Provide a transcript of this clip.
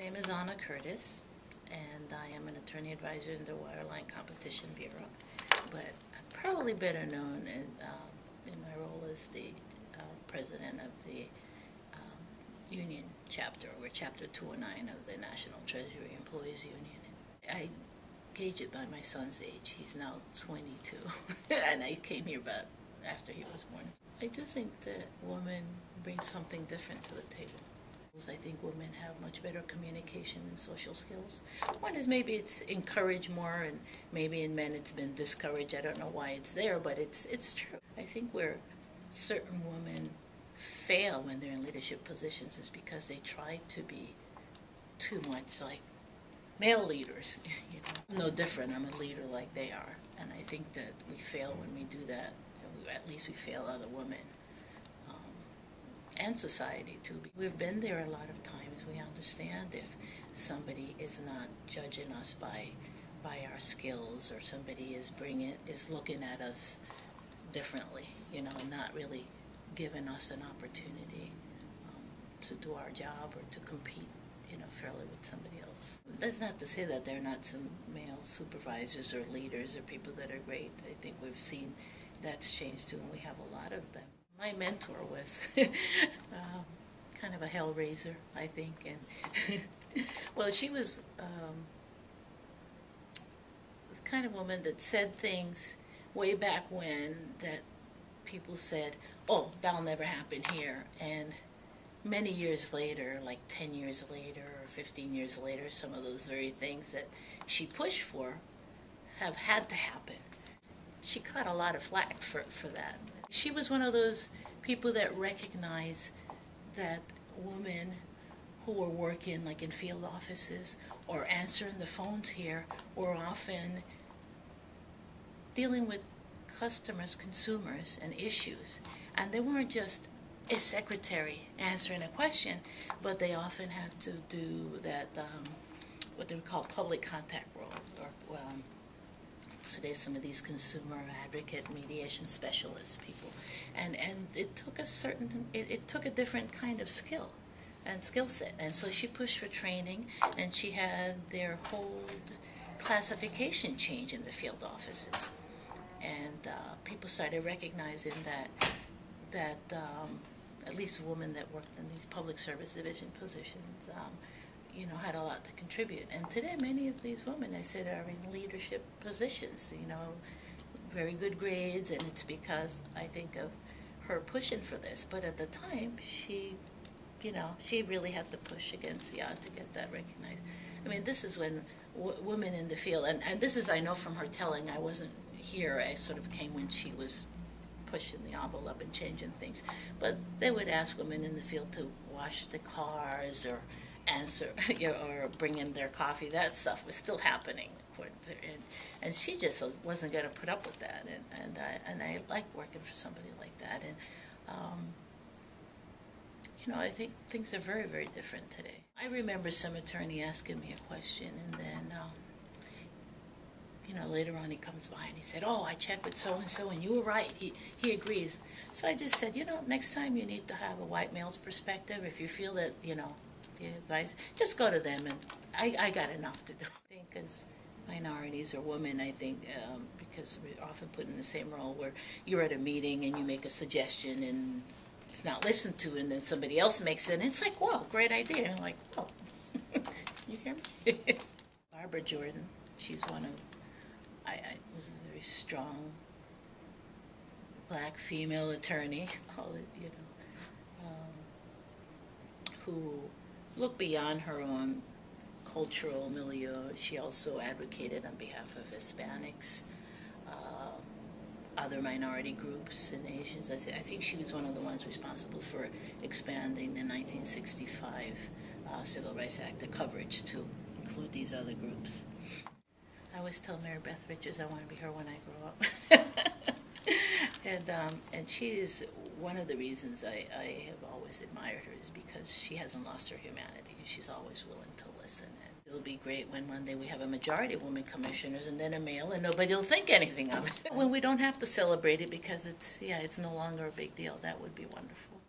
My name is Anna Curtis, and I am an attorney advisor in the Wireline Competition Bureau, but I'm probably better known in my role as the president of the union chapter, or Chapter 209 of the National Treasury Employees Union. I gauge it by my son's age. He's now 22, and I came here about after he was born. I do think that women bring something different to the table. I think women have much better communication and social skills. One is maybe it's encouraged more, and maybe in men it's been discouraged. I don't know why it's there, but it's true. I think where certain women fail when they're in leadership positions is because they try to be too much like male leaders. I'm no different. I'm a leader like they are, and I think that we fail when we do that. At least we fail other women. And society too. We've been there a lot of times. We understand if somebody is not judging us by our skills, or somebody is looking at us differently, not really giving us an opportunity to do our job or to compete, fairly with somebody else. That's not to say that there are not some male supervisors or leaders or people that are great. I think we've seen that's changed too, and we have a lot of them. My mentor was kind of a hellraiser, I think, and well, she was the kind of woman that said things way back when that people said, "Oh, that'll never happen here," and many years later, like 10 years later or 15 years later, some of those very things that she pushed for have had to happen. She caught a lot of flack for that. She was one of those people that recognize that women who were working like in field offices or answering the phones here were often dealing with customers, consumers, and issues. And they weren't just a secretary answering a question, but they often had to do that, what they would call public contact role, or today some of these consumer advocate mediation specialist people, and it took it took a different kind of skill and skill set, and so she pushed for training, and she had their whole classification change in the field offices, and people started recognizing that at least women that worked in these public service division positions had a lot to contribute. And today, many of these women, I said, are in leadership positions, very good grades, and it's because I think of her pushing for this. But at the time, she really had to push against the odds to get that recognized. I mean, this is when women in the field, and this is, I know from her telling, I wasn't here, I sort of came when she was pushing the envelope and changing things. But they would ask women in the field to wash the cars or answer or bring them their coffee. That stuff was still happening, according to her, and she just wasn't going to put up with that. And I like working for somebody like that. And I think things are very, very different today. I remember some attorney asking me a question, and then later on he comes by and he said, "Oh, I checked with so-and-so and you were right. He agrees." So I just said, next time you need to have a white male's perspective. If you feel that, the advice, just go to them, and I got enough to do. I think as minorities or women, I think because we're often put in the same role where you're at a meeting and you make a suggestion and it's not listened to, and then somebody else makes it, and it's like, whoa, great idea. And I'm like, whoa, you hear me? Barbara Jordan, she's one of, I was a very strong black female attorney, call it, who looked beyond her own cultural milieu. She also advocated on behalf of Hispanics, other minority groups and Asians. I think she was one of the ones responsible for expanding the 1965 Civil Rights Act, the coverage to include these other groups. I always tell Mary Beth Richards I want to be her when I grow up. And she is one of the reasons I have always admired her, is because she hasn't lost her humanity, and she's always willing to listen. And it'll be great when one day we have a majority of women commissioners and then a male, and nobody will think anything of it. When we don't have to celebrate it because it's no longer a big deal, that would be wonderful.